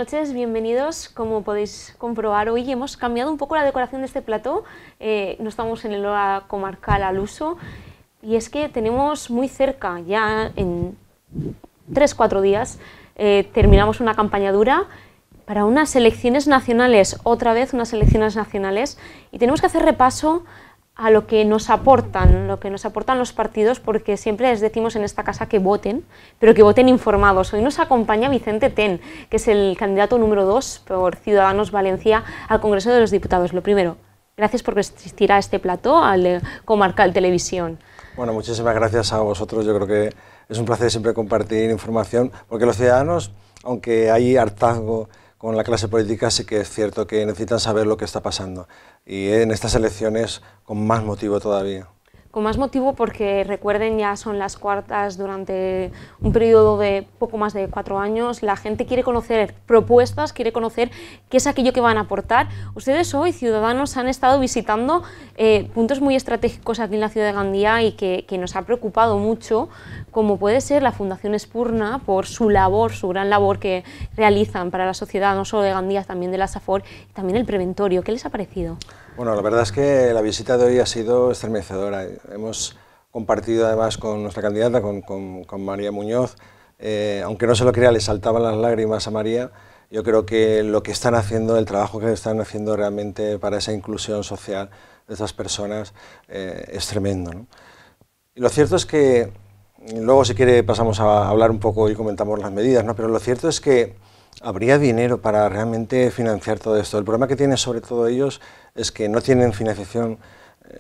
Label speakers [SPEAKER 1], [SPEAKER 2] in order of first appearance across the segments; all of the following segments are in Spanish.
[SPEAKER 1] noches, bienvenidos. Como podéis comprobar, hoy hemos cambiado un poco la decoración de este plató. No estamos en el hora comarcal al uso, y es que tenemos muy cerca, ya en 3-4 días, terminamos una campaña dura para unas elecciones nacionales, otra vez unas elecciones nacionales, y tenemos que hacer repaso a lo que nos aportan los partidos, porque siempre les decimos en esta casa que voten, pero que voten informados. Hoy nos acompaña Vicente Ten, que es el candidato número 2 por Ciudadanos Valencia al Congreso de los Diputados. Lo primero, gracias por asistir a este plató, al Comarcal Televisión.
[SPEAKER 2] Bueno, muchísimas gracias a vosotros. Yo creo que es un placer siempre compartir información, porque los ciudadanos, aunque hay hartazgo con la clase política, sí que es cierto que necesitan saber lo que está pasando, y en estas elecciones con más motivo todavía.
[SPEAKER 1] Con más motivo porque, recuerden, ya son las cuartas durante un periodo de poco más de 4 años. La gente quiere conocer propuestas, quiere conocer qué es aquello que van a aportar. Ustedes hoy, Ciudadanos, han estado visitando puntos muy estratégicos aquí en la ciudad de Gandía y que nos ha preocupado mucho, como puede ser la Fundación Espurna, por su labor, su gran labor que realizan para la sociedad, no solo de Gandía, también de la Safor, y también el Preventorio. ¿Qué les ha parecido?
[SPEAKER 2] Bueno, la verdad es que la visita de hoy ha sido estremecedora. Hemos compartido además con nuestra candidata, con María Muñoz. Aunque no se lo crea, le saltaban las lágrimas a María. Yo creo que lo que están haciendo, el trabajo que están haciendo realmente para esa inclusión social de estas personas es tremendo, ¿no? Y lo cierto es que, luego si quiere pasamos a hablar un poco y comentamos las medidas, ¿no? Pero lo cierto es que habría dinero para realmente financiar todo esto. El problema que tienen sobre todo ellos es que no tienen financiación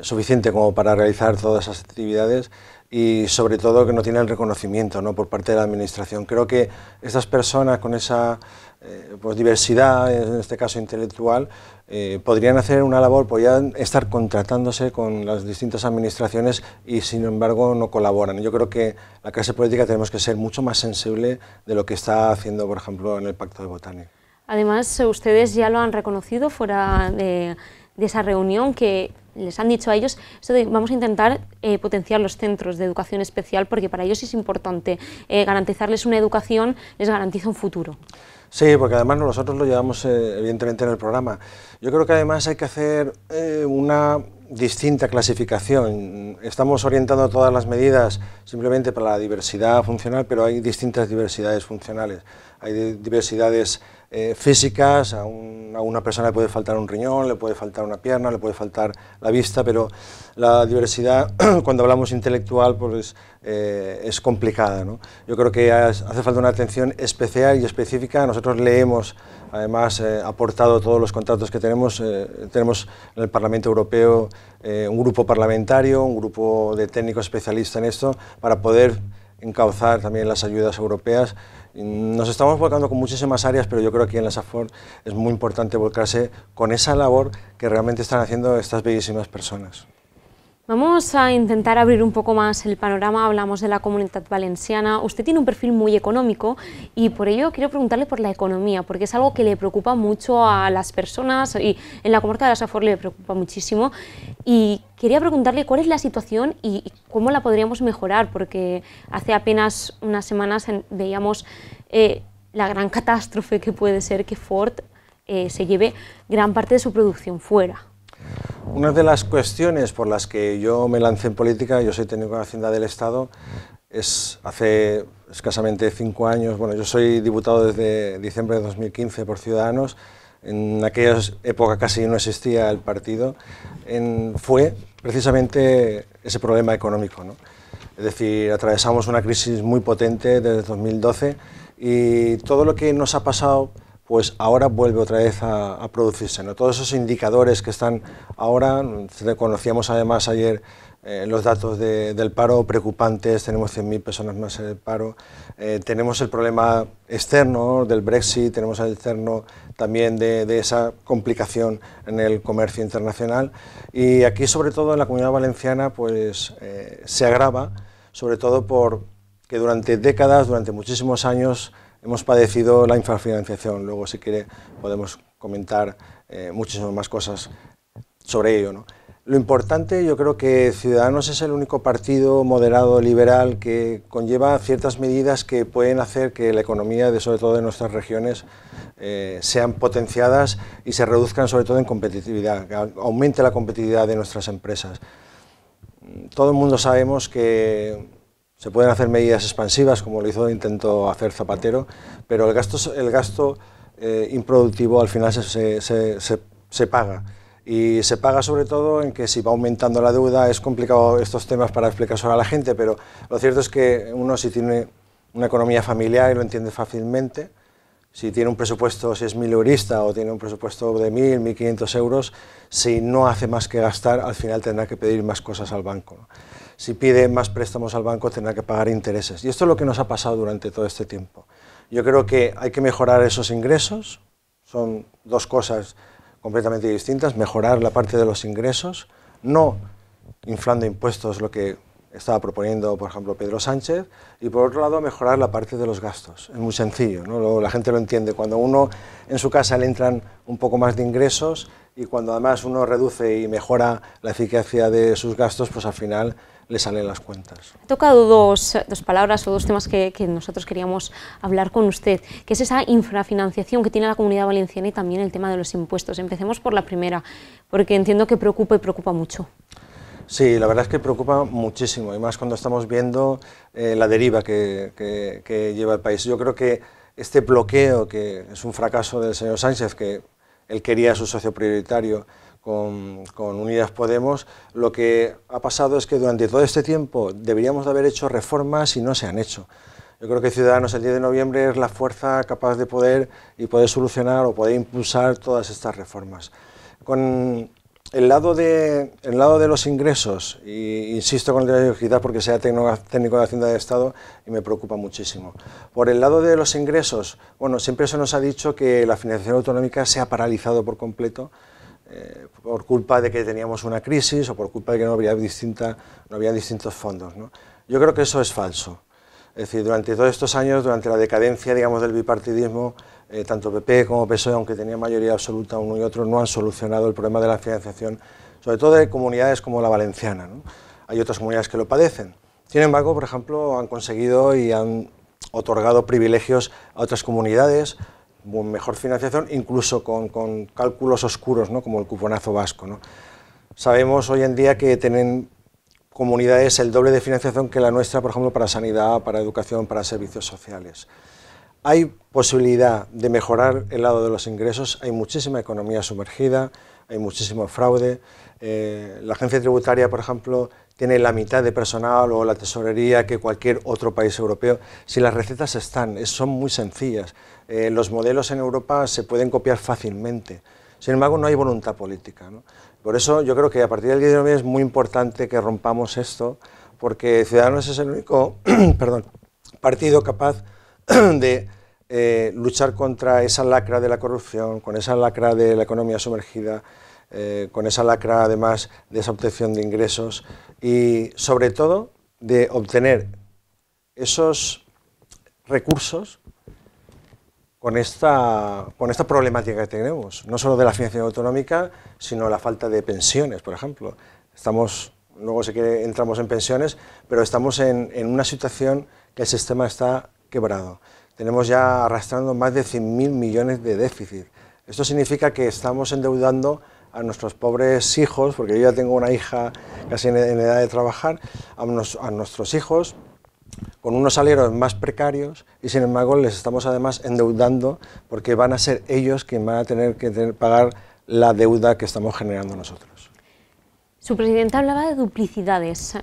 [SPEAKER 2] suficiente como para realizar todas esas actividades, y sobre todo que no tienen el reconocimiento, ¿no?, por parte de la administración. Creo que estas personas con esa pues diversidad, en este caso intelectual, podrían hacer una labor, podrían estar contratándose con las distintas administraciones y sin embargo no colaboran. Yo creo que la clase política tenemos que ser mucho más sensible de lo que está haciendo, por ejemplo, en el Pacto de Botani.
[SPEAKER 1] Además, ustedes ya lo han reconocido fuera de esa reunión, que les han dicho a ellos esto de vamos a intentar potenciar los centros de educación especial, porque para ellos es importante garantizarles una educación, les garantiza un futuro.
[SPEAKER 2] Sí, porque además nosotros lo llevamos evidentemente en el programa. Yo creo que además hay que hacer una distinta clasificación. Estamos orientando todas las medidas simplemente para la diversidad funcional, pero hay distintas diversidades funcionales. Hay diversidades físicas, a una persona le puede faltar un riñón, le puede faltar una pierna, le puede faltar la vista, pero la diversidad, cuando hablamos intelectual, pues es complicada, ¿no? Yo creo que hace falta una atención especial y específica. Nosotros le hemos, además, aportado todos los contactos que tenemos. Tenemos en el Parlamento Europeo un grupo parlamentario, un grupo de técnicos especialistas en esto, para poder encauzar también las ayudas europeas. Nos estamos volcando con muchísimas áreas, pero yo creo que aquí en la Safor es muy importante volcarse con esa labor que realmente están haciendo estas bellísimas personas.
[SPEAKER 1] Vamos a intentar abrir un poco más el panorama. Hablamos de la Comunitat Valenciana. Usted tiene un perfil muy económico y por ello quiero preguntarle por la economía, porque es algo que le preocupa mucho a las personas y en la comarca de la Safor le preocupa muchísimo. Y quería preguntarle cuál es la situación y cómo la podríamos mejorar, porque hace apenas unas semanas veíamos la gran catástrofe que puede ser que Ford se lleve gran parte de su producción fuera.
[SPEAKER 2] Una de las cuestiones por las que yo me lancé en política, yo soy técnico de Hacienda del Estado, es hace escasamente 5 años, bueno, yo soy diputado desde diciembre de 2015 por Ciudadanos. En aquella época casi no existía el partido, fue precisamente ese problema económico, ¿no? Es decir, atravesamos una crisis muy potente desde 2012 y todo lo que nos ha pasado pues ahora vuelve otra vez a producirse, ¿no? Todos esos indicadores que están ahora, conocíamos además ayer los datos del paro preocupantes, tenemos 100.000 personas más en el paro, tenemos el problema externo del Brexit, tenemos el externo también de esa complicación en el comercio internacional, y aquí sobre todo en la Comunidad Valenciana pues se agrava, sobre todo porque durante décadas, durante muchísimos años, hemos padecido la infrafinanciación. Luego, si quiere, podemos comentar muchísimas más cosas sobre ello, ¿no? Lo importante, yo creo que Ciudadanos es el único partido moderado, liberal, que conlleva ciertas medidas que pueden hacer que la economía, sobre todo de nuestras regiones, sean potenciadas y se reduzcan sobre todo en competitividad, que aumente la competitividad de nuestras empresas. Todo el mundo sabemos que se pueden hacer medidas expansivas, como lo intentó hacer Zapatero, pero el gasto improductivo al final se paga. Y se paga sobre todo en que si va aumentando la deuda, es complicado estos temas para explicárselo a la gente, pero lo cierto es que uno, si tiene una economía familiar y lo entiende fácilmente, si tiene un presupuesto, si es mileurista o tiene un presupuesto de 1.000, 1.500 euros, si no hace más que gastar, al final tendrá que pedir más cosas al banco, ¿no? Si pide más préstamos al banco, tendrá que pagar intereses. Y esto es lo que nos ha pasado durante todo este tiempo. Yo creo que hay que mejorar esos ingresos, son dos cosas completamente distintas: mejorar la parte de los ingresos, no inflando impuestos, lo que estaba proponiendo, por ejemplo, Pedro Sánchez, y por otro lado, mejorar la parte de los gastos. Es muy sencillo, ¿no? La gente lo entiende. Cuando uno en su casa le entran un poco más de ingresos y cuando además uno reduce y mejora la eficacia de sus gastos, pues al final le salen las cuentas.
[SPEAKER 1] He tocado dos palabras o dos temas que nosotros queríamos hablar con usted, que es esa infrafinanciación que tiene la Comunidad Valenciana y también el tema de los impuestos. Empecemos por la primera, porque entiendo que preocupa y preocupa mucho.
[SPEAKER 2] Sí, la verdad es que preocupa muchísimo, y más cuando estamos viendo la deriva que lleva el país. Yo creo que este bloqueo, que es un fracaso del señor Sánchez, que él quería su socio prioritario con Unidas Podemos, lo que ha pasado es que durante todo este tiempo deberíamos de haber hecho reformas y no se han hecho. Yo creo que Ciudadanos el 10 de noviembre es la fuerza capaz de poder solucionar o poder impulsar todas estas reformas. Con el lado de los ingresos, y insisto con el quizás porque sea técnico de Hacienda de Estado y me preocupa muchísimo. Por el lado de los ingresos, bueno, siempre se nos ha dicho que la financiación autonómica se ha paralizado por completo, por culpa de que teníamos una crisis o por culpa de que no había distintos fondos, ¿no? Yo creo que eso es falso. Es decir, durante todos estos años, durante la decadencia, digamos, del bipartidismo, tanto PP como PSOE, aunque tenían mayoría absoluta uno y otro, no han solucionado el problema de la financiación, sobre todo de comunidades como la valenciana, ¿no? Hay otras comunidades que lo padecen. Sin embargo, por ejemplo, han conseguido y han otorgado privilegios a otras comunidades, mejor financiación, incluso con cálculos oscuros, ¿no? Como el cuponazo vasco, ¿no? Sabemos hoy en día que tienen comunidades el doble de financiación que la nuestra, por ejemplo, para sanidad, para educación, para servicios sociales. Hay posibilidad de mejorar el lado de los ingresos, hay muchísima economía sumergida, hay muchísimo fraude. La agencia tributaria, por ejemplo, tiene la mitad de personal o la tesorería que cualquier otro país europeo. Si las recetas son muy sencillas, los modelos en Europa se pueden copiar fácilmente. Sin embargo, no hay voluntad política, ¿no? Por eso yo creo que a partir del 10 de noviembre es muy importante que rompamos esto, porque Ciudadanos es el único partido capaz de luchar contra esa lacra de la corrupción, con esa lacra de la economía sumergida, con esa lacra además de esa obtención de ingresos y sobre todo de obtener esos recursos con esta problemática que tenemos, no solo de la financiación autonómica, sino la falta de pensiones, por ejemplo. Luego sé que entramos en pensiones, pero estamos en una situación que el sistema está quebrado. Tenemos ya arrastrando más de 100.000 millones de déficit. Esto significa que estamos endeudando a nuestros pobres hijos, porque yo ya tengo una hija casi en edad de trabajar, a nuestros hijos, con unos salarios más precarios y sin embargo les estamos además endeudando porque van a ser ellos quienes van a tener que pagar la deuda que estamos generando nosotros.
[SPEAKER 1] Su presidenta hablaba de duplicidades.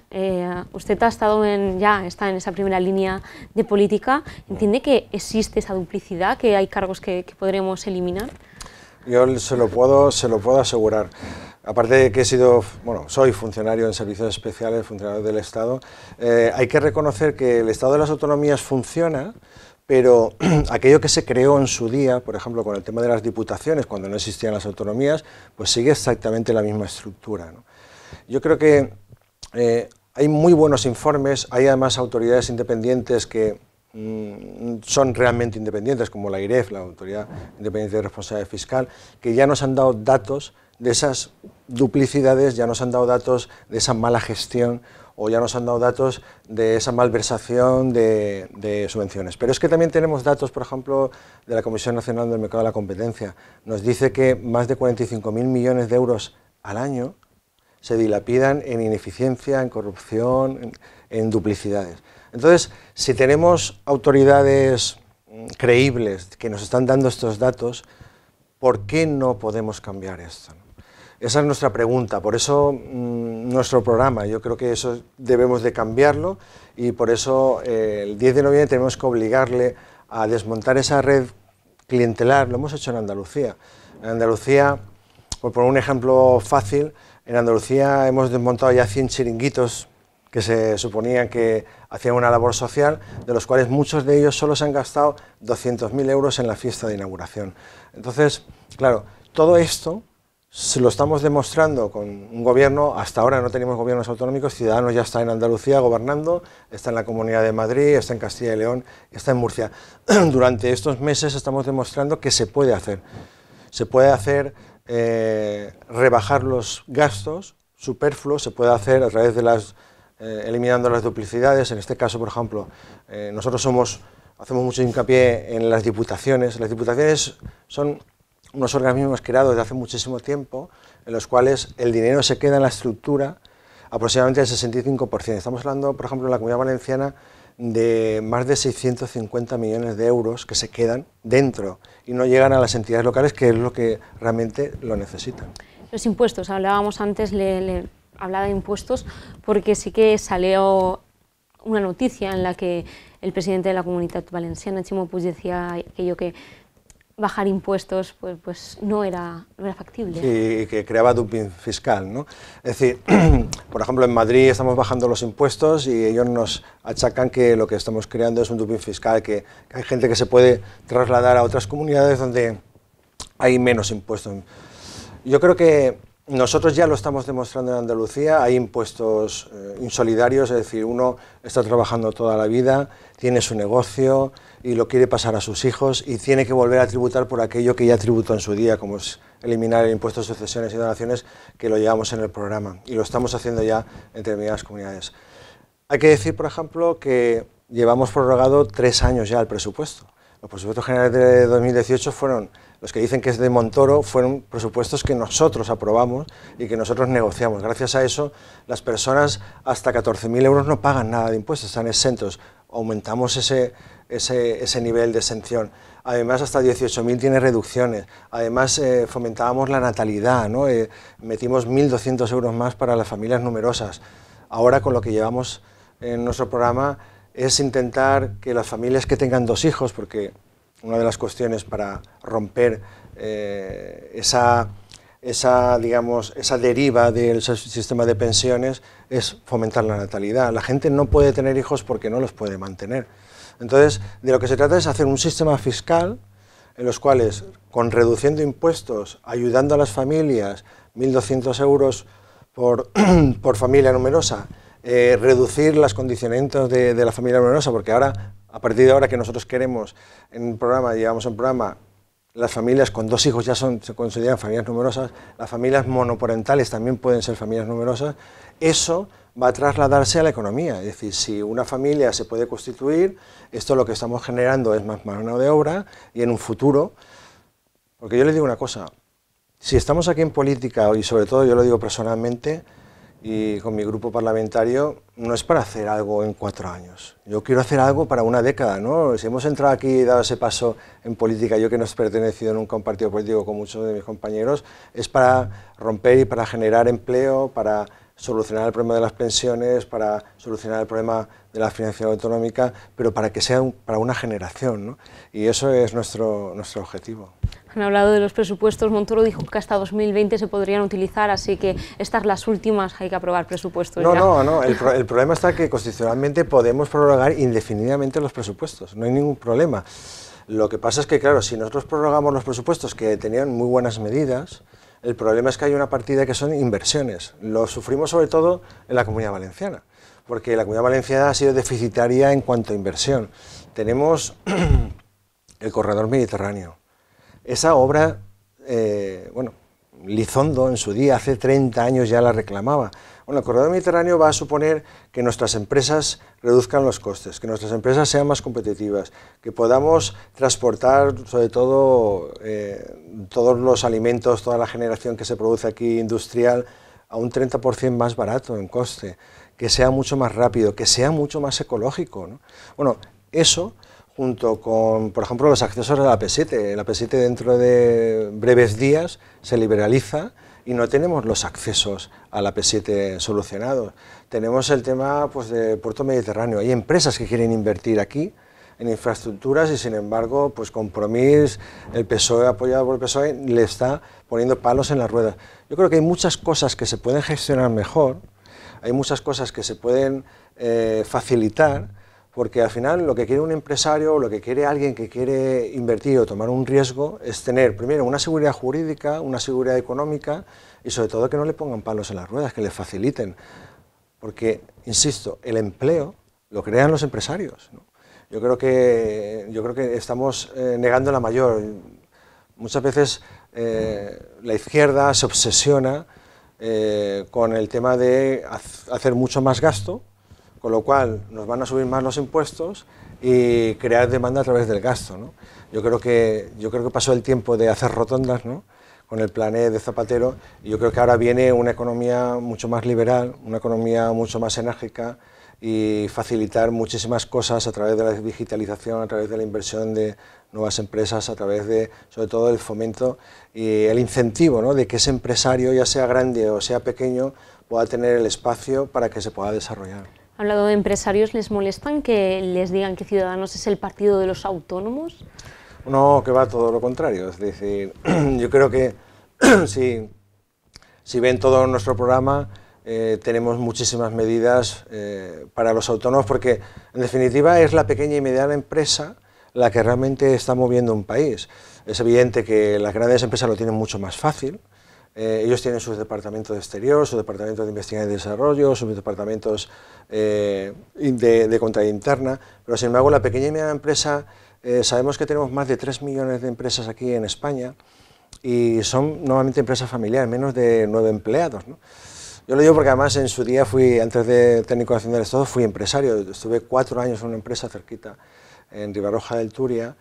[SPEAKER 1] Usted está en esa primera línea de política. ¿Entiende que existe esa duplicidad, que hay cargos que podremos eliminar?
[SPEAKER 2] Yo se lo puedo asegurar. Aparte de que soy funcionario en servicios especiales, funcionario del Estado, hay que reconocer que el Estado de las autonomías funciona, pero aquello que se creó en su día, por ejemplo, con el tema de las diputaciones, cuando no existían las autonomías, pues sigue exactamente la misma estructura, ¿no? Yo creo que hay muy buenos informes, hay además autoridades independientes que son realmente independientes, como la AIREF, la Autoridad Independiente de Responsabilidad Fiscal, que ya nos han dado datos de esas duplicidades, ya nos han dado datos de esa mala gestión o ya nos han dado datos de esa malversación de subvenciones. Pero es que también tenemos datos, por ejemplo, de la Comisión Nacional del Mercado de la Competencia. Nos dice que más de 45.000 millones de euros al año se dilapidan en ineficiencia, en corrupción, en duplicidades. Entonces, si tenemos autoridades creíbles que nos están dando estos datos, ¿por qué no podemos cambiar esto? Esa es nuestra pregunta, por eso nuestro programa, yo creo que eso debemos de cambiarlo y por eso el 10 de noviembre tenemos que obligarle a desmontar esa red clientelar. Lo hemos hecho en Andalucía. En Andalucía, por poner un ejemplo fácil, en Andalucía hemos desmontado ya 100 chiringuitos que se suponían que hacían una labor social, de los cuales muchos de ellos solo se han gastado 200.000 euros en la fiesta de inauguración. Entonces, claro, todo esto se lo estamos demostrando con un gobierno. Hasta ahora no tenemos gobiernos autonómicos. Ciudadanos ya está en Andalucía gobernando, está en la Comunidad de Madrid, está en Castilla y León, está en Murcia. Durante estos meses estamos demostrando que se puede hacer. Se puede hacer rebajar los gastos superfluos, se puede hacer a través de las eliminando las duplicidades. En este caso, por ejemplo, nosotros hacemos mucho hincapié en las diputaciones. Las diputaciones son unos organismos creados desde hace muchísimo tiempo, en los cuales el dinero se queda en la estructura aproximadamente el 65%. Estamos hablando, por ejemplo, en la Comunidad Valenciana, de más de 650 millones de euros que se quedan dentro y no llegan a las entidades locales, que es lo que realmente lo necesitan.
[SPEAKER 1] Los impuestos, hablábamos antes, hablaba de impuestos, porque sí que salió una noticia en la que el presidente de la Comunidad Valenciana, Ximo Puig, decía aquello que bajar impuestos pues no era factible.
[SPEAKER 2] Sí, y que creaba dumping fiscal, ¿no? Es decir, por ejemplo, en Madrid estamos bajando los impuestos y ellos nos achacan que lo que estamos creando es un dumping fiscal, que hay gente que se puede trasladar a otras comunidades donde hay menos impuestos. Yo creo que nosotros ya lo estamos demostrando en Andalucía. Hay impuestos insolidarios, es decir, uno está trabajando toda la vida, tiene su negocio y lo quiere pasar a sus hijos y tiene que volver a tributar por aquello que ya tributó en su día, como es eliminar el impuesto de sucesiones y donaciones, que lo llevamos en el programa y lo estamos haciendo ya en determinadas comunidades. Hay que decir, por ejemplo, que llevamos prorrogado 3 años ya el presupuesto. Los presupuestos generales de 2018 fueron, los que dicen que es de Montoro, fueron presupuestos que nosotros aprobamos y que nosotros negociamos. Gracias a eso, las personas hasta 14.000 euros no pagan nada de impuestos, están exentos. Aumentamos ese nivel de exención. Además, hasta 18.000 tiene reducciones. Además, fomentábamos la natalidad, ¿no? Metimos 1.200 euros más para las familias numerosas. Ahora, con lo que llevamos en nuestro programa, es intentar que las familias que tengan 2 hijos, porque una de las cuestiones para romper esa deriva del sistema de pensiones es fomentar la natalidad. La gente no puede tener hijos porque no los puede mantener. Entonces, de lo que se trata es hacer un sistema fiscal en los cuales, con reduciendo impuestos, ayudando a las familias, 1.200 euros por familia numerosa, reducir los condicionamientos de la familia numerosa, porque ahora, a partir de ahora que nosotros queremos en el programa, llevamos en programa, las familias con 2 hijos ya se consideran familias numerosas, las familias monoparentales también pueden ser familias numerosas. Eso va a trasladarse a la economía, es decir, si una familia se puede constituir, esto lo que estamos generando es más mano de obra y en un futuro, porque yo les digo una cosa, si estamos aquí en política, y sobre todo yo lo digo personalmente, y con mi grupo parlamentario, no es para hacer algo en 4 años. Yo quiero hacer algo para una década, ¿no? Si hemos entrado aquí y dado ese paso en política, yo que no he pertenecido nunca a un partido político con muchos de mis compañeros, es para romper y para generar empleo, para solucionar el problema de las pensiones, para solucionar el problema de la financiación autonómica, pero para que sea para una generación, ¿no? Y eso es nuestro objetivo.
[SPEAKER 1] Han hablado de los presupuestos. Montoro dijo que hasta 2020 se podrían utilizar, así que estas las últimas, hay que aprobar presupuestos ya.
[SPEAKER 2] No, el problema está que constitucionalmente podemos prorrogar indefinidamente los presupuestos, no hay ningún problema. Lo que pasa es que, claro, si nosotros prorrogamos los presupuestos que tenían muy buenas medidas, el problema es que hay una partida que son inversiones. Lo sufrimos sobre todo en la Comunidad Valenciana, porque la Comunidad Valenciana ha sido deficitaria en cuanto a inversión. Tenemos el corredor mediterráneo. Esa obra, Lizondo en su día, hace 30 años ya la reclamaba. Bueno, el corredor mediterráneo va a suponer que nuestras empresas reduzcan los costes, que nuestras empresas sean más competitivas, que podamos transportar sobre todo todos los alimentos, toda la generación que se produce aquí industrial a un 30% más barato en coste, que sea mucho más rápido, que sea mucho más ecológico, ¿no? Bueno, eso junto con, por ejemplo, los accesos a la P7. La P7 dentro de breves días se liberaliza y no tenemos los accesos a la P7 solucionados. Tenemos el tema pues, de Puerto Mediterráneo. Hay empresas que quieren invertir aquí en infraestructuras y, sin embargo, pues Compromís, el PSOE, apoyado por el PSOE, le está poniendo palos en las ruedas. Yo creo que hay muchas cosas que se pueden gestionar mejor, hay muchas cosas que se pueden facilitar, porque al final lo que quiere un empresario, lo que quiere alguien que quiere invertir o tomar un riesgo es tener primero una seguridad jurídica, una seguridad económica y sobre todo que no le pongan palos en las ruedas, que le faciliten. Porque, insisto, el empleo lo crean los empresarios, ¿no? Yo creo que estamos negando la mayor. Muchas veces la izquierda se obsesiona con el tema de hacer mucho más gasto, con lo cual nos van a subir más los impuestos y crear demanda a través del gasto, ¿no? Yo creo que pasó el tiempo de hacer rotondas, ¿no?, con el plan E de Zapatero, y yo creo que ahora viene una economía mucho más liberal, una economía mucho más enérgica y facilitar muchísimas cosas a través de la digitalización, a través de la inversión de nuevas empresas, a través de, sobre todo, el fomento y el incentivo, ¿no?, de que ese empresario, ya sea grande o sea pequeño, pueda tener el espacio para que se pueda desarrollar.
[SPEAKER 1] Hablado de empresarios, ¿les molestan que les digan que Ciudadanos es el partido de los autónomos?
[SPEAKER 2] No, que va todo lo contrario. Es decir, yo creo que si ven todo nuestro programa, tenemos muchísimas medidas para los autónomos, porque en definitiva es la pequeña y mediana empresa la que realmente está moviendo un país. Es evidente que las grandes empresas lo tienen mucho más fácil. Ellos tienen sus departamentos de exterior, sus departamentos de investigación y desarrollo, sus departamentos de contabilidad interna, pero sin embargo la pequeña y mediana empresa, sabemos que tenemos más de 3 millones de empresas aquí en España y son normalmente empresas familiares, menos de 9 empleados, ¿no? Yo lo digo porque además en su día antes de técnico nacional del Estado, fui empresario, estuve 4 años en una empresa cerquita, en Ribarroja del Turia,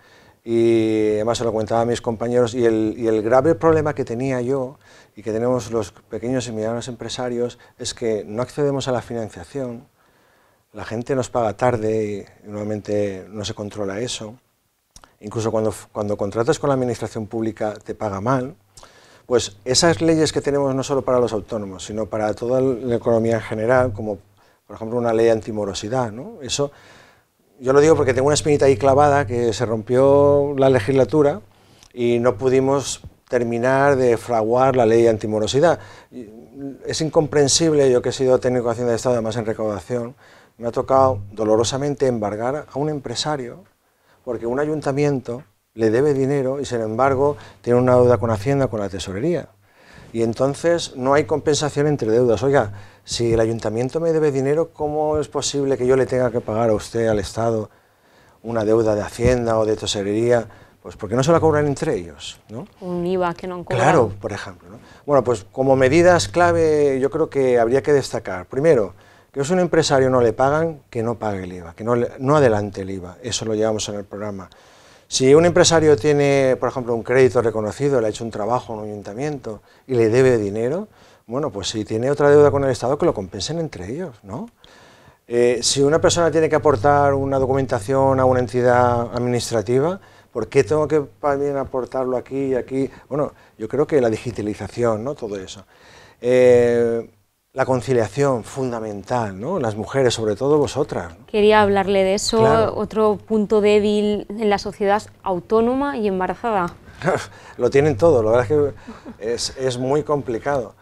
[SPEAKER 2] y además se lo comentaba a mis compañeros, y el grave problema que tenía yo y que tenemos los pequeños y medianos empresarios es que no accedemos a la financiación, la gente nos paga tarde y normalmente no se controla eso, incluso cuando contratas con la administración pública te paga mal. Pues esas leyes que tenemos no solo para los autónomos, sino para toda la economía en general, como por ejemplo una ley antimorosidad, ¿no? Eso, yo lo digo porque tengo una espinita ahí clavada, que se rompió la legislatura y no pudimos terminar de fraguar la ley antimorosidad. Es incomprensible, yo que he sido técnico de Hacienda de Estado, además en recaudación, me ha tocado dolorosamente embargar a un empresario porque un ayuntamiento le debe dinero y, sin embargo, tiene una deuda con Hacienda, con la Tesorería. Y entonces no hay compensación entre deudas. Oiga, si el ayuntamiento me debe dinero, ¿cómo es posible que yo le tenga que pagar a usted, al Estado, una deuda de Hacienda o de Tesorería? Pues porque no se la cobran entre ellos, ¿no?
[SPEAKER 1] Un IVA que no han cobrado.
[SPEAKER 2] Claro, por ejemplo, ¿no? Bueno, pues como medidas clave yo creo que habría que destacar, primero, que si a un empresario no le pagan, que no pague el IVA, que no adelante el IVA, eso lo llevamos en el programa. Si un empresario tiene, por ejemplo, un crédito reconocido, le ha hecho un trabajo en un ayuntamiento y le debe dinero, bueno, pues si tiene otra deuda con el Estado, que lo compensen entre ellos, ¿no? Si una persona tiene que aportar una documentación a una entidad administrativa, ¿por qué tengo que también aportarlo aquí y aquí? Bueno, yo creo que la digitalización, ¿no?, todo eso. La conciliación, fundamental, ¿no? Las mujeres, sobre todo vosotras, ¿no?
[SPEAKER 1] Quería hablarle de eso.
[SPEAKER 2] Claro.
[SPEAKER 1] Otro punto débil en la sociedad, autónoma y embarazada.
[SPEAKER 2] Lo tienen todo, la verdad es que es muy complicado.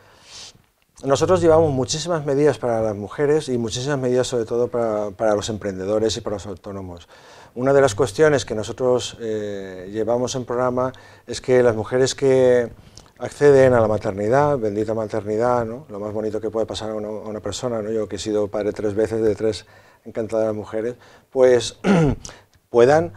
[SPEAKER 2] Nosotros llevamos muchísimas medidas para las mujeres y muchísimas medidas sobre todo para los emprendedores y para los autónomos. Una de las cuestiones que nosotros llevamos en programa es que las mujeres que acceden a la maternidad, bendita maternidad, ¿no?, lo más bonito que puede pasar a una persona, ¿no?, yo que he sido padre 3 veces de 3 encantadoras mujeres, pues puedan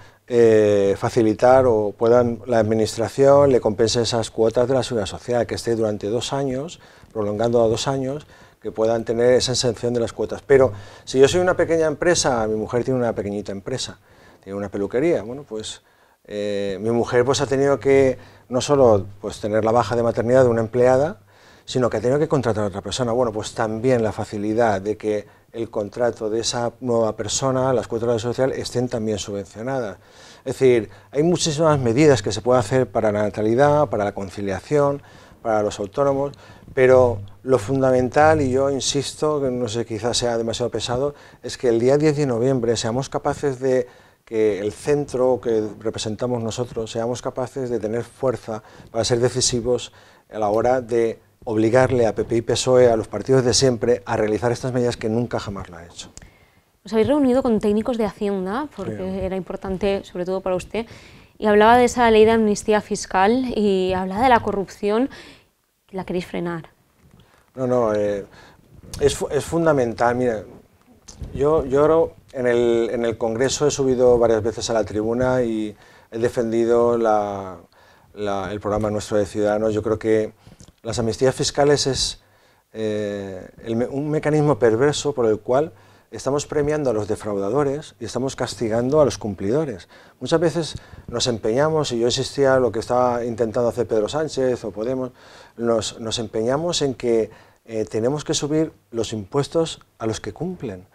[SPEAKER 2] facilitar o puedan la administración le compense esas cuotas de la seguridad social, que esté durante 2 años, prolongando a 2 años, que puedan tener esa exención de las cuotas. Pero si yo soy una pequeña empresa, mi mujer tiene una pequeñita empresa, tiene una peluquería, bueno, pues mi mujer pues ha tenido que no solo pues tener la baja de maternidad de una empleada, sino que ha tenido que contratar a otra persona. Bueno, pues también la facilidad de que el contrato de esa nueva persona, las cuotas de la social, estén también subvencionadas. Es decir, hay muchísimas medidas que se pueden hacer para la natalidad, para la conciliación, para los autónomos, pero lo fundamental, y yo insisto, que no sé, quizás sea demasiado pesado, es que el día 10 de noviembre seamos capaces de que el centro que representamos nosotros seamos capaces de tener fuerza para ser decisivos a la hora de obligarle a PP y PSOE, a los partidos de siempre, a realizar estas medidas que nunca jamás lo han hecho.
[SPEAKER 1] Os habéis reunido con técnicos de Hacienda, porque sí, era importante, sobre todo para usted, y hablaba de esa ley de amnistía fiscal y hablaba de la corrupción. ¿La queréis frenar?
[SPEAKER 2] No, es fundamental. Mira, yo en el Congreso he subido varias veces a la tribuna y he defendido el programa nuestro de Ciudadanos. Yo creo que las amnistías fiscales es un mecanismo perverso por el cual estamos premiando a los defraudadores y estamos castigando a los cumplidores. Muchas veces nos empeñamos, y yo insistía en lo que estaba intentando hacer Pedro Sánchez o Podemos, nos empeñamos en que tenemos que subir los impuestos a los que cumplen.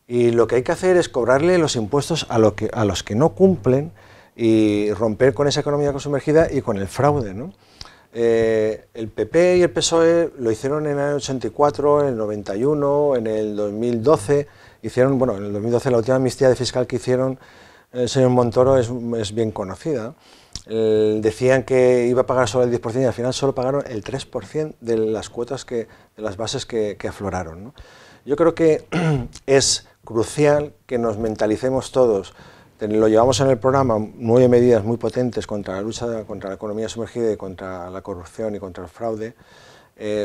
[SPEAKER 2] Y lo que hay que hacer es cobrarle los impuestos a los que no cumplen y romper con esa economía sumergida y con el fraude, ¿no? El PP y el PSOE lo hicieron en el año 84, en el 91, en el 2012, hicieron, bueno, en el 2012 la última amnistía fiscal que hicieron el señor Montoro es bien conocida. Decían que iba a pagar solo el 10% y al final solo pagaron el 3% de las cuotas, de las bases que afloraron, ¿no? Yo creo que es crucial que nos mentalicemos todos. Lo llevamos en el programa, 9 medidas muy potentes contra la lucha contra la economía sumergida y contra la corrupción y contra el fraude,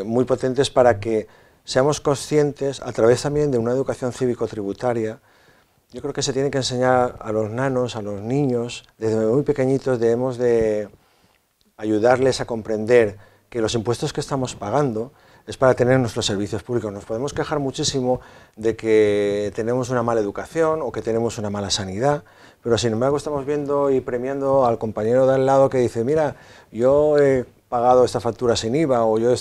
[SPEAKER 2] muy potentes para que seamos conscientes, a través también de una educación cívico-tributaria. Yo creo que se tiene que enseñar a los nanos, a los niños, desde muy pequeñitos debemos de ayudarles a comprender que los impuestos que estamos pagando es para tener nuestros servicios públicos. Nos podemos quejar muchísimo de que tenemos una mala educación o que tenemos una mala sanidad, pero sin embargo estamos viendo y premiando al compañero de al lado que dice, mira, yo he pagado esta factura sin IVA o yo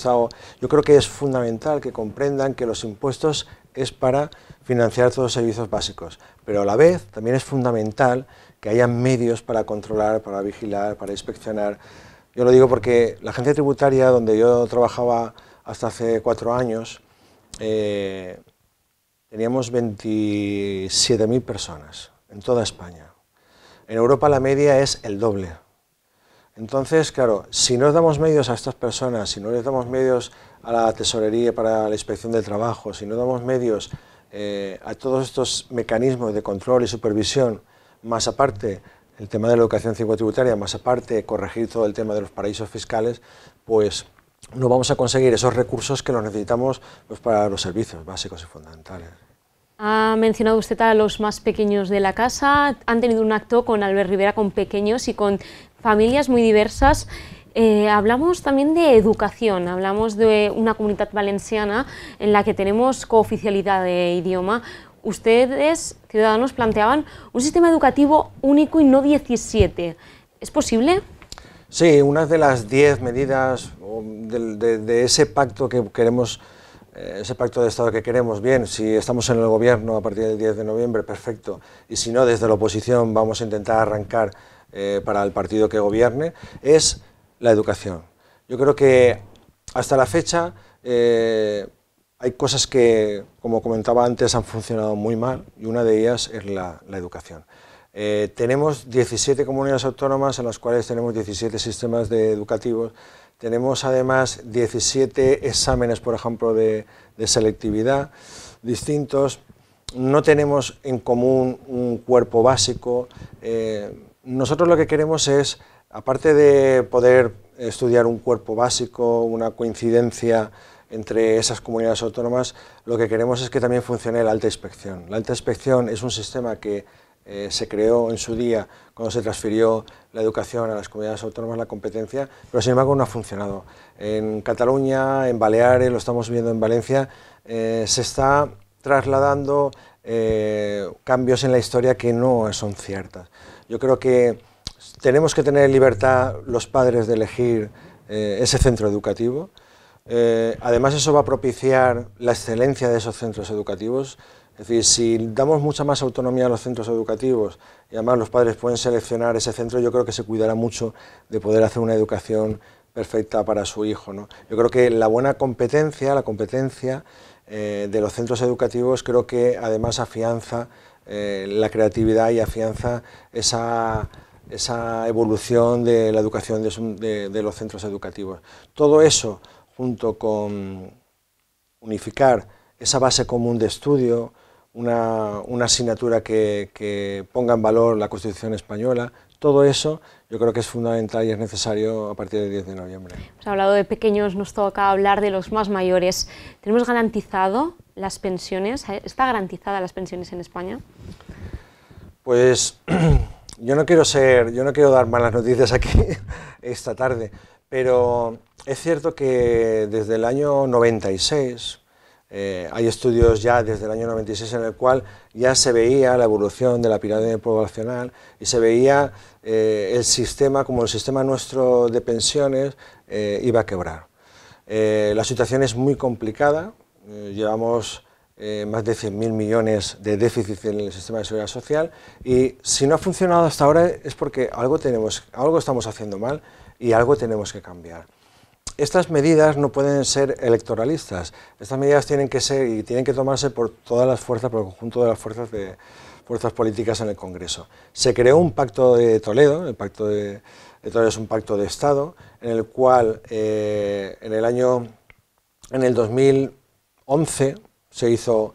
[SPEAKER 2] creo que es fundamental que comprendan que los impuestos es para financiar todos los servicios básicos, pero a la vez también es fundamental que haya medios para controlar, para vigilar, para inspeccionar. Yo lo digo porque la agencia tributaria, donde yo trabajaba hasta hace 4 años, teníamos 27.000 personas en toda España. En Europa la media es el doble. Entonces, claro, si no damos medios a estas personas, si no les damos medios a la tesorería para la inspección del trabajo, si no damos medios a todos estos mecanismos de control y supervisión, más aparte el tema de la educación cívico-tributaria, más aparte corregir todo el tema de los paraísos fiscales, pues no vamos a conseguir esos recursos que los necesitamos pues, para los servicios básicos y fundamentales.
[SPEAKER 1] Ha mencionado usted a los más pequeños de la casa. Han tenido un acto con Albert Rivera con pequeños y con familias muy diversas. Hablamos también de educación, hablamos de una comunidad valenciana en la que tenemos cooficialidad de idioma. Ustedes, Ciudadanos, planteaban un sistema educativo único y no 17. ¿Es posible?
[SPEAKER 2] Sí, una de las 10 medidas de ese pacto que queremos, ese pacto de Estado que queremos, bien, si estamos en el gobierno a partir del 10 de noviembre, perfecto, y si no, desde la oposición vamos a intentar arrancar para el partido que gobierne, es la educación. Yo creo que hasta la fecha hay cosas que, como comentaba antes, han funcionado muy mal y una de ellas es la educación. Tenemos 17 comunidades autónomas en las cuales tenemos 17 sistemas educativos, tenemos además 17 exámenes, por ejemplo, de selectividad distintos, no tenemos en común un cuerpo básico. Nosotros lo que queremos es, aparte de poder estudiar un cuerpo básico, una coincidencia entre esas comunidades autónomas, lo que queremos es que también funcione la alta inspección. La alta inspección es un sistema que se creó en su día cuando se transfirió la educación a las comunidades autónomas, la competencia, pero sin embargo no ha funcionado. En Cataluña, en Baleares, lo estamos viendo en Valencia, se está trasladando cambios en la historia que no son ciertas. Yo creo que tenemos que tener libertad los padres de elegir ese centro educativo. Además, eso va a propiciar la excelencia de esos centros educativos. Es decir, si damos mucha más autonomía a los centros educativos y además los padres pueden seleccionar ese centro, yo creo que se cuidará mucho de poder hacer una educación perfecta para su hijo, ¿no? Yo creo que la buena competencia, la competencia de los centros educativos, creo que además afianza la creatividad y afianza esa evolución de la educación de los centros educativos. Todo eso, junto con unificar esa base común de estudio, una asignatura que ponga en valor la Constitución española, todo eso yo creo que es fundamental y es necesario a partir del 10 de noviembre.
[SPEAKER 1] Hemos hablado de pequeños, nos toca hablar de los más mayores. ¿Tenemos garantizado las pensiones? ¿Está garantizada las pensiones en España?
[SPEAKER 2] Pues yo no quiero dar malas noticias aquí esta tarde, pero es cierto que desde el año 96, hay estudios ya desde el año 96 en el cual ya se veía la evolución de la pirámide poblacional y se veía el sistema, como el sistema nuestro de pensiones iba a quebrar. La situación es muy complicada, llevamos más de 100.000 millones de déficit en el sistema de seguridad social y si no ha funcionado hasta ahora es porque algo estamos haciendo mal y algo tenemos que cambiar. Estas medidas no pueden ser electoralistas, estas medidas tienen que ser y tienen que tomarse por todas las fuerzas, por el conjunto de las fuerzas políticas en el Congreso. Se creó un pacto de Toledo, el pacto de Toledo es un pacto de Estado, en el cual en el 2011 se hizo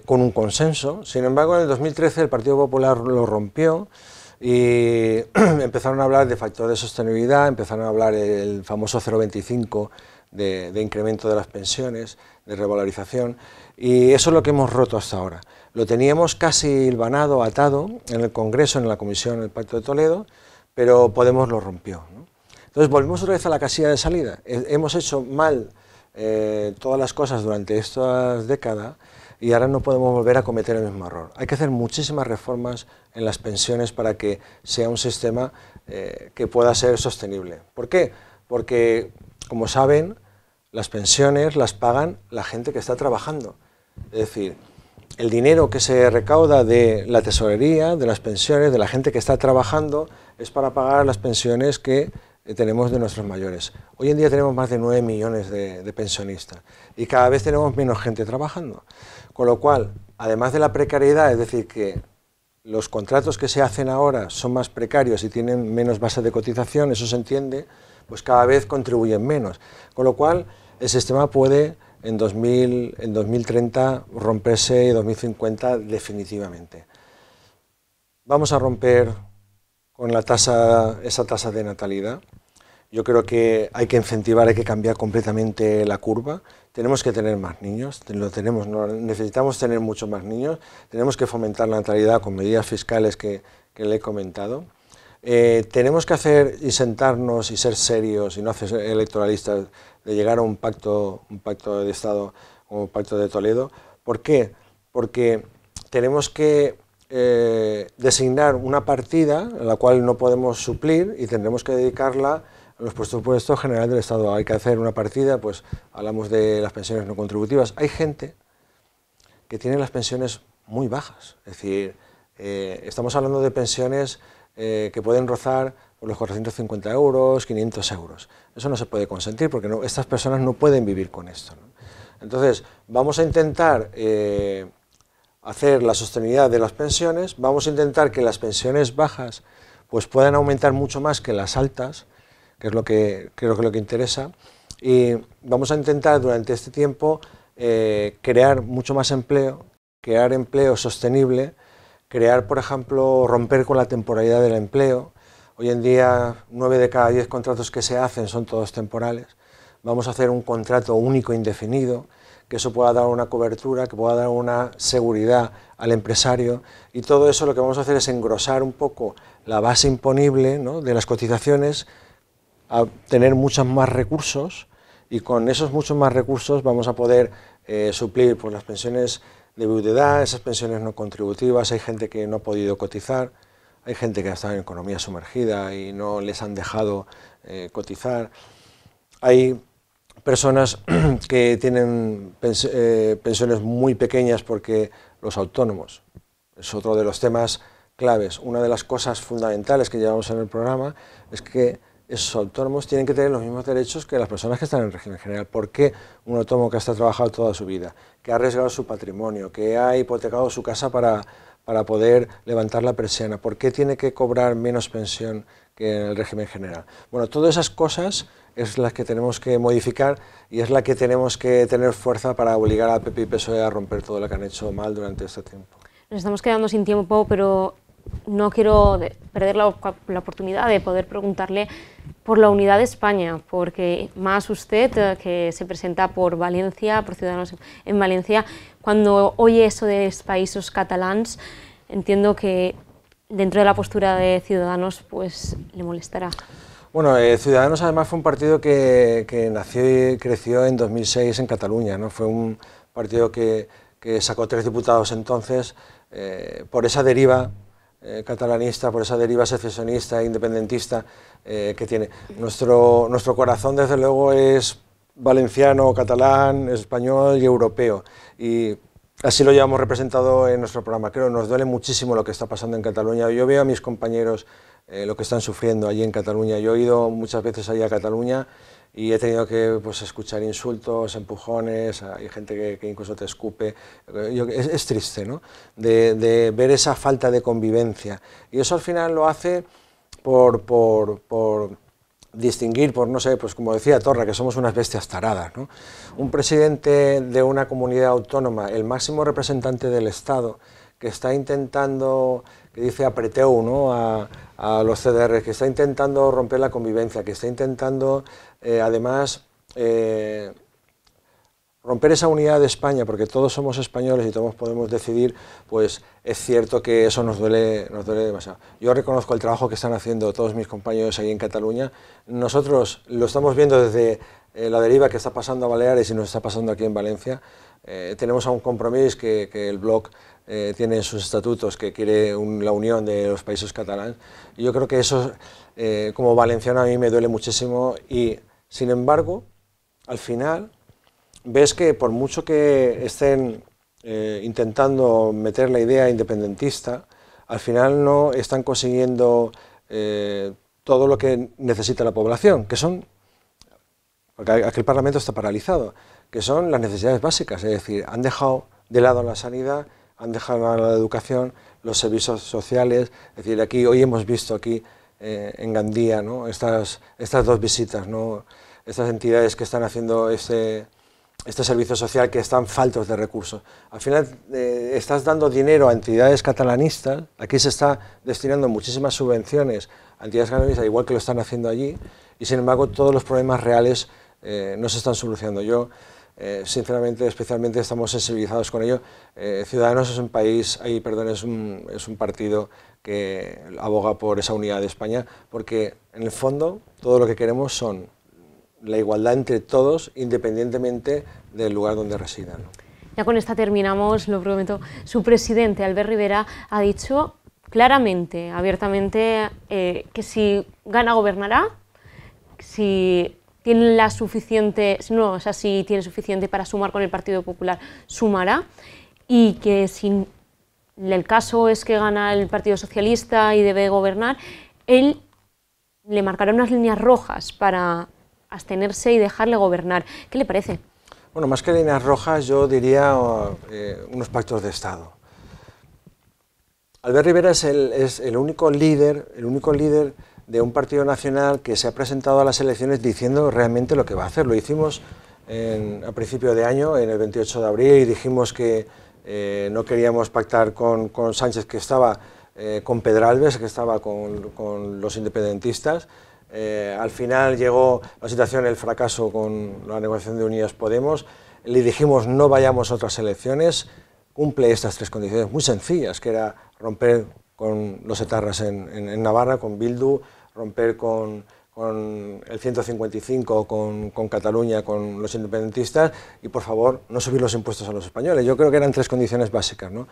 [SPEAKER 2] con un consenso, sin embargo en el 2013 el Partido Popular lo rompió y empezaron a hablar de factor de sostenibilidad, empezaron a hablar del famoso 0,25 de incremento de las pensiones, de revalorización, y eso es lo que hemos roto hasta ahora. Lo teníamos casi hilvanado, atado en el Congreso, en la Comisión del Pacto de Toledo, pero Podemos lo rompió, ¿no? Entonces volvemos otra vez a la casilla de salida. Hemos hecho mal todas las cosas durante estas décadas y ahora no podemos volver a cometer el mismo error. Hay que hacer muchísimas reformas en las pensiones para que sea un sistema que pueda ser sostenible. ¿Por qué? Porque, como saben, las pensiones las pagan la gente que está trabajando. Es decir, el dinero que se recauda de la tesorería, de las pensiones, de la gente que está trabajando, es para pagar las pensiones que tenemos de nuestros mayores. Hoy en día tenemos más de 9 millones de pensionistas y cada vez tenemos menos gente trabajando. Con lo cual, además de la precariedad, es decir, que los contratos que se hacen ahora son más precarios y tienen menos base de cotización, eso se entiende, pues cada vez contribuyen menos. Con lo cual, el sistema puede en 2030 romperse y 2050 definitivamente. Vamos a romper con esa tasa de natalidad. Yo creo que hay que incentivar, hay que cambiar completamente la curva. Tenemos que tener más niños, necesitamos tener muchos más niños, tenemos que fomentar la natalidad con medidas fiscales que le he comentado. Tenemos que hacer y sentarnos y ser serios y no hacer electoralistas de llegar a un pacto de Estado como el Pacto de Toledo. ¿Por qué? Porque tenemos que designar una partida a la cual no podemos suplir y tendremos que dedicarla a los presupuestos generales del Estado. Hay que hacer una partida, pues hablamos de las pensiones no contributivas. Hay gente que tiene las pensiones muy bajas, es decir, estamos hablando de pensiones que pueden rozar por los 450 euros, 500 euros. Eso no se puede consentir porque estas personas no pueden vivir con esto, ¿no? Entonces, vamos a intentar hacer la sostenibilidad de las pensiones, vamos a intentar que las pensiones bajas pues puedan aumentar mucho más que las altas, que es lo que creo que lo que interesa, y vamos a intentar durante este tiempo crear mucho más empleo, crear empleo sostenible, crear, por ejemplo, romper con la temporalidad del empleo. Hoy en día 9 de cada 10 contratos que se hacen son todos temporales. Vamos a hacer un contrato único indefinido, que eso pueda dar una cobertura, que pueda dar una seguridad al empresario, y todo eso lo que vamos a hacer es engrosar un poco la base imponible, ¿no?, de las cotizaciones, a tener muchos más recursos, y con esos muchos más recursos vamos a poder suplir pues, las pensiones de viudedad, esas pensiones no contributivas. Hay gente que no ha podido cotizar, hay gente que ha estado en economía sumergida y no les han dejado cotizar, hay personas que tienen pensiones muy pequeñas porque los autónomos, es otro de los temas claves. Una de las cosas fundamentales que llevamos en el programa es que esos autónomos tienen que tener los mismos derechos que las personas que están en régimen general. ¿Por qué un autónomo que ha trabajado toda su vida, que ha arriesgado su patrimonio, que ha hipotecado su casa para poder levantar la persiana, por qué tiene que cobrar menos pensión que en el régimen general? Bueno, todas esas cosas es las que tenemos que modificar y es la que tenemos que tener fuerza para obligar a PP y PSOE a romper todo lo que han hecho mal durante este tiempo.
[SPEAKER 1] Nos estamos quedando sin tiempo, pero no quiero perder la oportunidad de poder preguntarle por la unidad de España, porque más usted, que se presenta por Valencia, por Ciudadanos en Valencia, cuando oye eso de los països catalans, entiendo que dentro de la postura de Ciudadanos pues le molestará.
[SPEAKER 2] Bueno, Ciudadanos además fue un partido que nació y creció en 2006 en Cataluña, ¿no? Fue un partido que sacó 3 diputados entonces, por esa deriva catalanista, por esa deriva secesionista e independentista que tiene. Nuestro corazón, desde luego, es valenciano, catalán, español y europeo, y así lo llevamos representado en nuestro programa. Creo que nos duele muchísimo lo que está pasando en Cataluña. Yo veo a mis compañeros lo que están sufriendo allí en Cataluña. Yo he ido muchas veces allí a Cataluña y he tenido que pues, escuchar insultos, empujones, hay gente que incluso te escupe. Es triste, ¿no?, de ver esa falta de convivencia, y eso al final lo hace por distinguir, por no sé, pues como decía Torra, que somos unas bestias taradas, ¿no? Un presidente de una comunidad autónoma, el máximo representante del Estado, que está intentando, que dice apreteu, ¿no?, a los CDR, que está intentando romper la convivencia, que está intentando además romper esa unidad de España, porque todos somos españoles y todos podemos decidir, pues es cierto que eso nos duele demasiado. Yo reconozco el trabajo que están haciendo todos mis compañeros ahí en Cataluña. Nosotros lo estamos viendo desde la deriva que está pasando a Baleares y nos está pasando aquí en Valencia. Tenemos a un Compromís que el Bloc tiene en sus estatutos, que quiere la unión de los países catalanes, y yo creo que eso, como valenciano, a mí me duele muchísimo, y sin embargo, al final, ves que por mucho que estén intentando meter la idea independentista, al final no están consiguiendo todo lo que necesita la población, que son, porque aquí el Parlamento está paralizado, que son las necesidades básicas, es decir, han dejado de lado la sanidad, han dejado de lado la educación, los servicios sociales. Es decir, aquí hoy hemos visto aquí en Gandía, ¿no?, estas 2 visitas, ¿no?, estas entidades que están haciendo este servicio social, que están faltos de recursos. Al final estás dando dinero a entidades catalanistas, aquí se está destinando muchísimas subvenciones a entidades catalanistas, igual que lo están haciendo allí, y sin embargo todos los problemas reales no se están solucionando. Yo, sinceramente, especialmente estamos sensibilizados con ello. Ciudadanos es un país, es un partido que aboga por esa unidad de España, porque en el fondo todo lo que queremos son la igualdad entre todos, independientemente del lugar donde residan.
[SPEAKER 1] Ya con esta terminamos, lo prometo. Su presidente, Albert Rivera, ha dicho claramente, abiertamente, que si gana gobernará, si tiene la suficiente, no, o sea, si tiene suficiente para sumar con el Partido Popular, sumará, y que si el caso es que gana el Partido Socialista y debe gobernar, él le marcará unas líneas rojas para abstenerse y dejarle gobernar. ¿Qué le parece?
[SPEAKER 2] Bueno, más que líneas rojas, yo diría unos pactos de Estado. Albert Rivera es el único líder de un partido nacional que se ha presentado a las elecciones diciendo realmente lo que va a hacer. Lo hicimos a principio de año, en el 28 de abril, y dijimos que no queríamos pactar con Sánchez, que estaba con Pedralbes, que estaba con los independentistas. Al final llegó la situación, el fracaso con la negociación de Unidas Podemos. le dijimos no vayamos a otras elecciones, cumple estas tres condiciones muy sencillas, que era romper con los etarras en Navarra, con Bildu, romper con el 155, con Cataluña, con los independentistas, y por favor no subir los impuestos a los españoles. Yo creo que eran tres condiciones básicas, ¿no?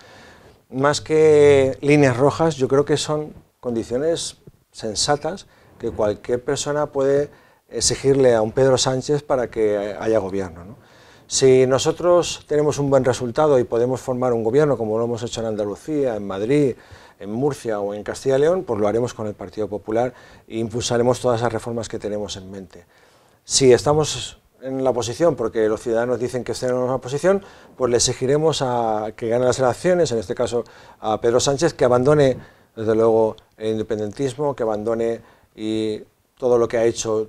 [SPEAKER 2] Más que líneas rojas, yo creo que son condiciones sensatas que cualquier persona puede exigirle a un Pedro Sánchez para que haya gobierno, ¿no? Si nosotros tenemos un buen resultado y podemos formar un gobierno, como lo hemos hecho en Andalucía, en Madrid, en Murcia o en Castilla y León, pues lo haremos con el Partido Popular e impulsaremos todas esas reformas que tenemos en mente. Si estamos en la oposición, porque los ciudadanos dicen que estén en la oposición, pues le exigiremos a que gane las elecciones, en este caso a Pedro Sánchez, que abandone, desde luego, el independentismo, que abandone todo lo que ha hecho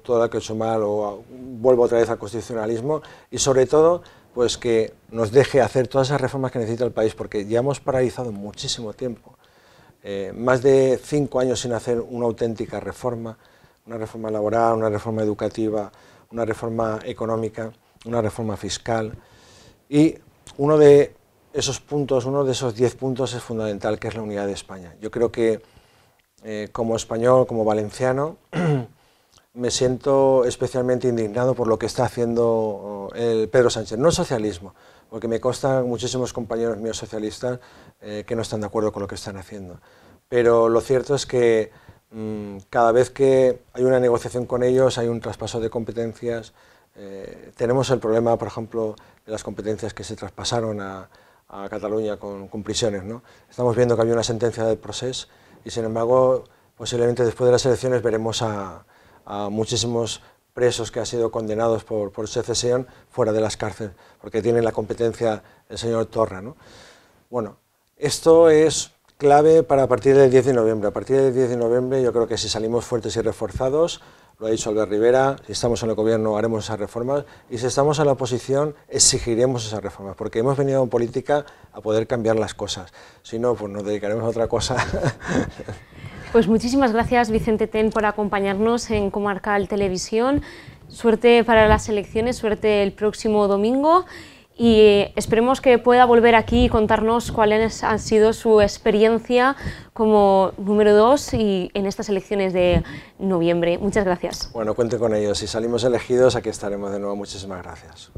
[SPEAKER 2] mal, o vuelva otra vez al constitucionalismo, y sobre todo, pues que nos deje hacer todas esas reformas que necesita el país, porque ya hemos paralizado muchísimo tiempo. Más de 5 años sin hacer una auténtica reforma, una reforma laboral, una reforma educativa, una reforma económica, una reforma fiscal, y uno de esos puntos, uno de esos 10 puntos es fundamental, que es la unidad de España. Yo creo que como español, como valenciano, me siento especialmente indignado por lo que está haciendo el Pedro Sánchez, no el socialismo, porque me constan muchísimos compañeros míos socialistas que no están de acuerdo con lo que están haciendo. Pero lo cierto es que cada vez que hay una negociación con ellos, hay un traspaso de competencias. Tenemos el problema, por ejemplo, de las competencias que se traspasaron a Cataluña con prisiones, ¿no? Estamos viendo que había una sentencia del Procés y, sin embargo, posiblemente después de las elecciones veremos a muchísimos presos que han sido condenados por secesión fuera de las cárceles, porque tienen la competencia el señor Torra, ¿no? Bueno, esto es clave para a partir del 10 de noviembre. A partir del 10 de noviembre yo creo que si salimos fuertes y reforzados, lo ha dicho Albert Rivera, si estamos en el gobierno haremos esas reformas, y si estamos en la oposición exigiremos esas reformas, porque hemos venido en política a poder cambiar las cosas. Si no, pues nos dedicaremos a otra cosa.
[SPEAKER 1] Pues muchísimas gracias, Vicente Ten, por acompañarnos en Comarcal Televisión. Suerte para las elecciones, suerte el próximo domingo, y esperemos que pueda volver aquí y contarnos cuál ha sido su experiencia como número 2 y en estas elecciones de noviembre. Muchas gracias.
[SPEAKER 2] Bueno, cuente con ellos. Si salimos elegidos, aquí estaremos de nuevo. Muchísimas gracias.